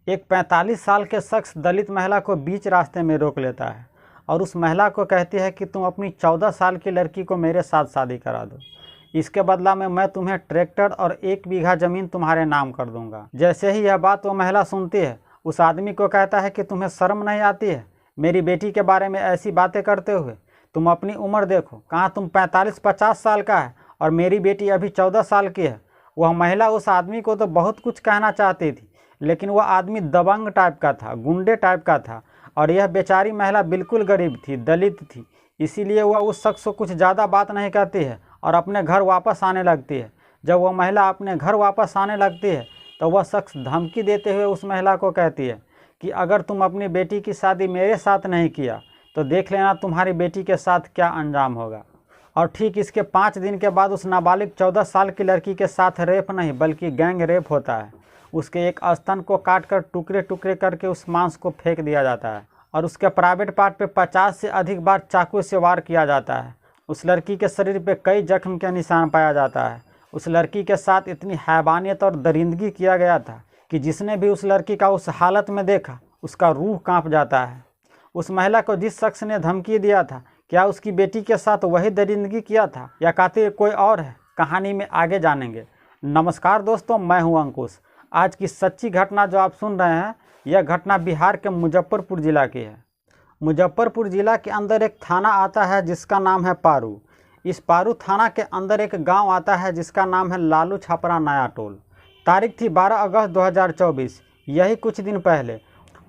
एक 45 साल के शख्स दलित महिला को बीच रास्ते में रोक लेता है और उस महिला को कहती है कि तुम अपनी 14 साल की लड़की को मेरे साथ शादी करा दो। इसके बदला में मैं तुम्हें ट्रैक्टर और 1 बीघा ज़मीन तुम्हारे नाम कर दूंगा। जैसे ही यह बात वो महिला सुनती है, उस आदमी को कहता है कि तुम्हें शर्म नहीं आती है मेरी बेटी के बारे में ऐसी बातें करते हुए? तुम अपनी उम्र देखो, कहाँ तुम 45-50 साल का है और मेरी बेटी अभी 14 साल की है। वह महिला उस आदमी को तो बहुत कुछ कहना चाहती थी, लेकिन वह आदमी दबंग टाइप का था, गुंडे टाइप का था, और यह बेचारी महिला बिल्कुल गरीब थी, दलित थी। इसीलिए वह उस शख्स को कुछ ज़्यादा बात नहीं करती है और अपने घर वापस आने लगती है। जब वह महिला अपने घर वापस आने लगती है तो वह शख्स धमकी देते हुए उस महिला को कहती है कि अगर तुम अपनी बेटी की शादी मेरे साथ नहीं किया तो देख लेना तुम्हारी बेटी के साथ क्या अंजाम होगा। और ठीक इसके 5 दिन के बाद उस नाबालिग 14 साल की लड़की के साथ रेप नहीं बल्कि गैंग रेप होता है। उसके एक स्तन को काटकर टुकड़े टुकड़े करके उस मांस को फेंक दिया जाता है और उसके प्राइवेट पार्ट पे 50 से अधिक बार चाकू से वार किया जाता है। उस लड़की के शरीर पे कई जख्म के निशान पाया जाता है। उस लड़की के साथ इतनी हैवानियत और दरिंदगी किया गया था कि जिसने भी उस लड़की का उस हालत में देखा उसका रूह कांप जाता है। उस महिला को जिस शख्स ने धमकी दिया था, क्या उसकी बेटी के साथ वही दरिंदगी किया था या कातिल कोई और है? कहानी में आगे जानेंगे। नमस्कार दोस्तों, मैं हूं अंकुश। आज की सच्ची घटना जो आप सुन रहे हैं, यह घटना बिहार के मुजफ्फरपुर ज़िला की है। मुजफ्फरपुर ज़िला के अंदर एक थाना आता है जिसका नाम है पारू। इस पारू थाना के अंदर एक गांव आता है जिसका नाम है लालू छापरा नया टोल। तारीख थी 12 अगस्त 2024। यही कुछ दिन पहले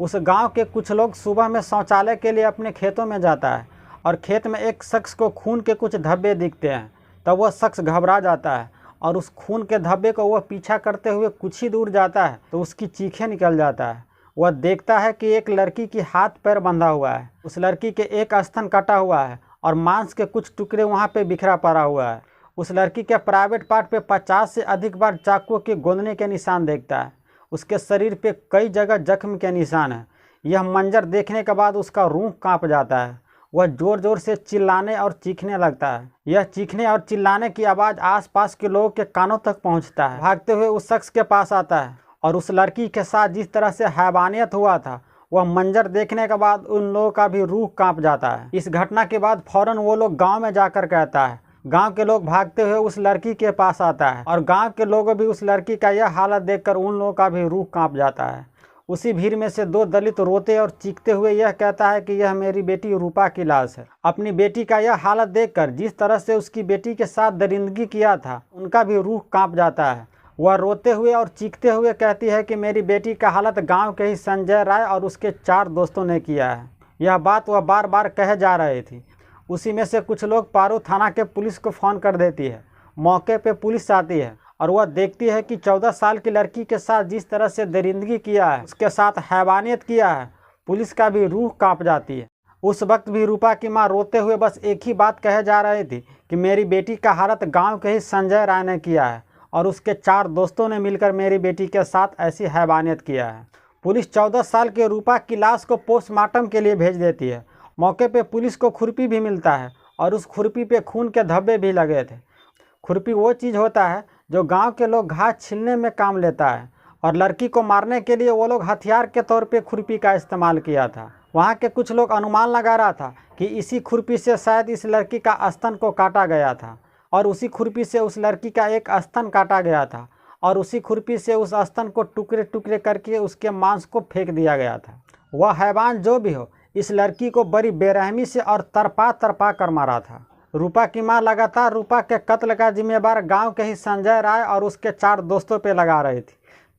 उस गांव के कुछ लोग सुबह में शौचालय के लिए अपने खेतों में जाता है और खेत में एक शख्स को खून के कुछ धब्बे दिखते हैं। तब वह शख्स घबरा जाता है और उस खून के धब्बे को वह पीछा करते हुए कुछ ही दूर जाता है तो उसकी चीखें निकल जाता है। वह देखता है कि एक लड़की की हाथ पैर बंधा हुआ है। उस लड़की के एक स्तन कटा हुआ है और मांस के कुछ टुकड़े वहाँ पे बिखरा पड़ा हुआ है। उस लड़की के प्राइवेट पार्ट पे 50 से अधिक बार चाकू के गोदने के निशान देखता है। उसके शरीर पे कई जगह जख्म के निशान है। यह मंजर देखने के बाद उसका रूह कांप जाता है। वह जोर जोर से चिल्लाने और चीखने लगता है। यह चीखने और चिल्लाने की आवाज़ आसपास के लोगों के कानों तक पहुंचता है। भागते हुए उस शख्स के पास आता है और उस लड़की के साथ जिस तरह से हैवानियत हुआ था, वह मंजर देखने के बाद उन लोगों का भी रूह कांप जाता है। इस घटना के बाद फौरन वो लोग गांव में जाकर कहता है। गांव के लोग भागते हुए उस लड़की के पास आता है और गांव के लोग भी उस लड़की का यह हालत देखकर उन लोगों का भी रूह कांप जाता है। उसी भीड़ में से 2 दलित रोते और चीखते हुए यह कहता है कि यह मेरी बेटी रूपा की लाश है। अपनी बेटी का यह हालत देखकर जिस तरह से उसकी बेटी के साथ दरिंदगी किया था, उनका भी रूह कांप जाता है। वह रोते हुए और चीखते हुए कहती है कि मेरी बेटी का हालत गांव के ही संजय राय और उसके 4 दोस्तों ने किया है। यह बात वह बार बार कहे जा रही थी। उसी में से कुछ लोग पारू थाना के पुलिस को फ़ोन कर देती है। मौके पे पुलिस आती है और वह देखती है कि 14 साल की लड़की के साथ जिस तरह से दरिंदगी किया है, उसके साथ हैवानियत किया है, पुलिस का भी रूह कांप जाती है। उस वक्त भी रूपा की माँ रोते हुए बस एक ही बात कहे जा रही थी कि मेरी बेटी का हालत गाँव के ही संजय राय ने किया है और उसके 4 दोस्तों ने मिलकर मेरी बेटी के साथ ऐसी हैवानियत किया है। पुलिस 14 साल के रूपा की लाश को पोस्टमार्टम के लिए भेज देती है। मौके पे पुलिस को खुरपी भी मिलता है और उस खुरपी पे खून के धब्बे भी लगे थे। खुरपी वो चीज़ होता है जो गांव के लोग घास छीलने में काम लेता है और लड़की को मारने के लिए वो लोग हथियार के तौर पे खुरपी का इस्तेमाल किया था। वहाँ के कुछ लोग अनुमान लगा रहा था कि इसी खुरपी से शायद इस लड़की का स्तन को काटा गया था और उसी खुरपी से उस लड़की का एक स्तन काटा गया था और उसी खुरपी से उस स्तन को टुकड़े टुकड़े करके उसके मांस को फेंक दिया गया था। वह हैवान जो भी हो, इस लड़की को बड़ी बेरहमी से और तरपा तरपा कर मारा था। रूपा की मां लगातार रूपा के कत्ल का जिम्मेवार गांव के ही संजय राय और उसके 4 दोस्तों पे लगा रही थी।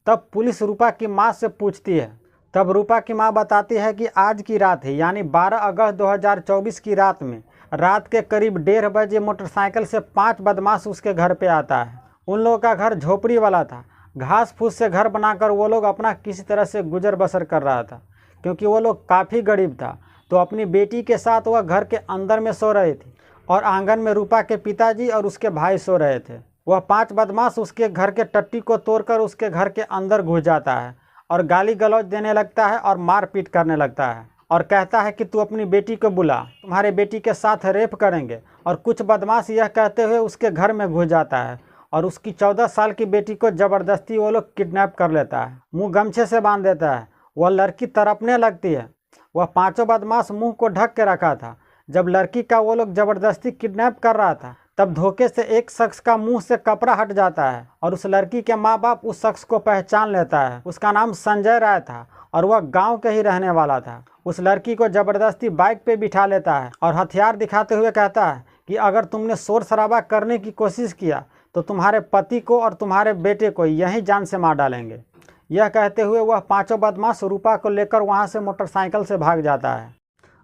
तब पुलिस रूपा की मां से पूछती है। तब रूपा की मां बताती है कि आज की रात है, यानी 12 अगस्त 2024 की रात में रात के करीब 1:30 बजे मोटरसाइकिल से 5 बदमाश उसके घर पे आता है। उन लोगों का घर झोपड़ी वाला था। घास फूस से घर बनाकर वो लोग अपना किसी तरह से गुजर बसर कर रहा था। क्योंकि वो लोग काफ़ी गरीब था तो अपनी बेटी के साथ वह घर के अंदर में सो रहे थे और आंगन में रूपा के पिताजी और उसके भाई सो रहे थे। वह 5 बदमाश उसके घर के टट्टी को तोड़कर उसके घर के अंदर घुस जाता है और गाली गलौज देने लगता है और मारपीट करने लगता है और कहता है कि तू अपनी बेटी को बुला, तुम्हारे बेटी के साथ रेप करेंगे। और कुछ बदमाश यह कहते हुए उसके घर में घुस जाता है और उसकी 14 साल की बेटी को ज़बरदस्ती वो लोग किडनैप कर लेता है, मुंह गमछे से बांध देता है। वह लड़की तड़पने लगती है। वह पांचों बदमाश मुंह को ढक के रखा था। जब लड़की का वो लोग ज़बरदस्ती किडनैप कर रहा था तब धोखे से एक शख्स का मुंह से कपड़ा हट जाता है और उस लड़की के माँ बाप उस शख्स को पहचान लेता है। उसका नाम संजय राय था और वह गांव के ही रहने वाला था। उस लड़की को ज़बरदस्ती बाइक पे बिठा लेता है और हथियार दिखाते हुए कहता है कि अगर तुमने शोर शराबा करने की कोशिश किया तो तुम्हारे पति को और तुम्हारे बेटे को यहीं जान से मार डालेंगे। यह कहते हुए वह पांचों बदमाश रूपा को लेकर वहां से मोटरसाइकिल से भाग जाता है।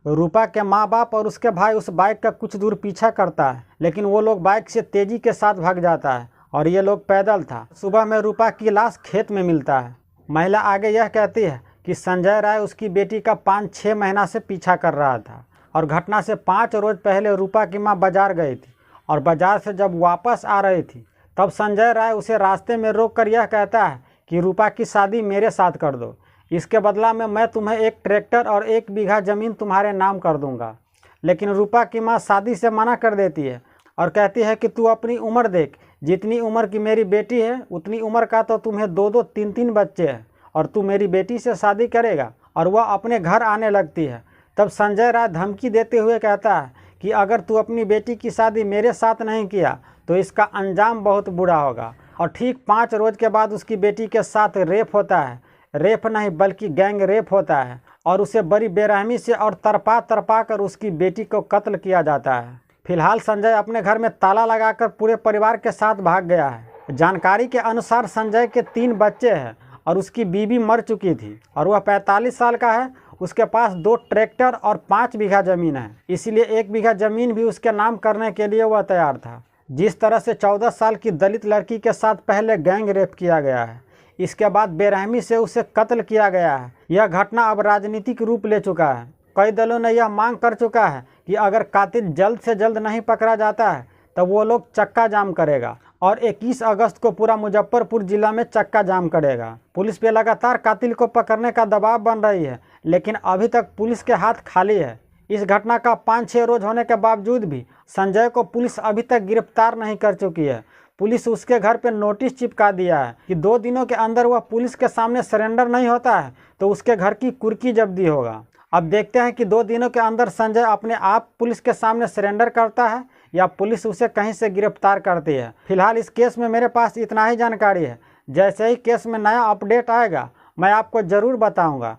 रूपा के माँ बाप और उसके भाई उस बाइक का कुछ दूर पीछा करता है, लेकिन वो लोग बाइक से तेजी के साथ भाग जाता है और ये लोग पैदल था। सुबह में रूपा की लाश खेत में मिलता है। महिला आगे यह कहती है कि संजय राय उसकी बेटी का 5-6 महीना से पीछा कर रहा था और घटना से 5 रोज पहले रूपा की माँ बाजार गई थी और बाजार से जब वापस आ रही थी तब संजय राय उसे रास्ते में रोक कर यह कहता है कि रूपा की शादी मेरे साथ कर दो, इसके बदला में मैं तुम्हें 1 ट्रैक्टर और 1 बीघा ज़मीन तुम्हारे नाम कर दूंगा। लेकिन रूपा की माँ शादी से मना कर देती है और कहती है कि तू अपनी उम्र देख, जितनी उम्र की मेरी बेटी है उतनी उम्र का तो तुम्हें 2-2, 3-3 बच्चे हैं और तू मेरी बेटी से शादी करेगा। और वह अपने घर आने लगती है। तब संजय राय धमकी देते हुए कहता है कि अगर तू अपनी बेटी की शादी मेरे साथ नहीं किया तो इसका अंजाम बहुत बुरा होगा। और ठीक 5 रोज के बाद उसकी बेटी के साथ रेप होता है। रेप नहीं बल्कि गैंग रेप होता है और उसे बड़ी बेरहमी से और तड़पा कर उसकी बेटी को कत्ल किया जाता है। फिलहाल संजय अपने घर में ताला लगाकर पूरे परिवार के साथ भाग गया है। जानकारी के अनुसार संजय के 3 बच्चे हैं और उसकी बीवी मर चुकी थी और वह 45 साल का है। उसके पास 2 ट्रैक्टर और 5 बीघा ज़मीन है, इसीलिए 1 बीघा ज़मीन भी उसके नाम करने के लिए वह तैयार था। जिस तरह से 14 साल की दलित लड़की के साथ पहले गैंग रेप किया गया है, इसके बाद बेरहमी से उसे कत्ल किया गया है, यह घटना अब राजनीतिक रूप ले चुका है। कई दलों ने यह मांग कर चुका है कि अगर कातिल जल्द से जल्द नहीं पकड़ा जाता है तब वो लोग चक्का जाम करेगा और 21 अगस्त को पूरा मुजफ्फरपुर जिला में चक्का जाम करेगा। पुलिस पे लगातार कातिल को पकड़ने का दबाव बन रही है, लेकिन अभी तक पुलिस के हाथ खाली है। इस घटना का 5-6 रोज होने के बावजूद भी संजय को पुलिस अभी तक गिरफ्तार नहीं कर चुकी है। पुलिस उसके घर पर नोटिस चिपका दिया है कि 2 दिनों के अंदर वह पुलिस के सामने सरेंडर नहीं होता है तो उसके घर की कुर्की जब्ती होगा। अब देखते हैं कि 2 दिनों के अंदर संजय अपने आप पुलिस के सामने सरेंडर करता है या पुलिस उसे कहीं से गिरफ्तार करती है। फिलहाल इस केस में मेरे पास इतना ही जानकारी है। जैसे ही केस में नया अपडेट आएगा मैं आपको ज़रूर बताऊंगा।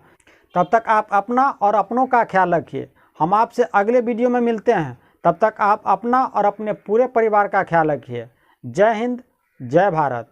तब तक आप अपना और अपनों का ख्याल रखिए। हम आपसे अगले वीडियो में मिलते हैं। तब तक आप अपना और अपने पूरे परिवार का ख्याल रखिए। जय हिंद, जय भारत।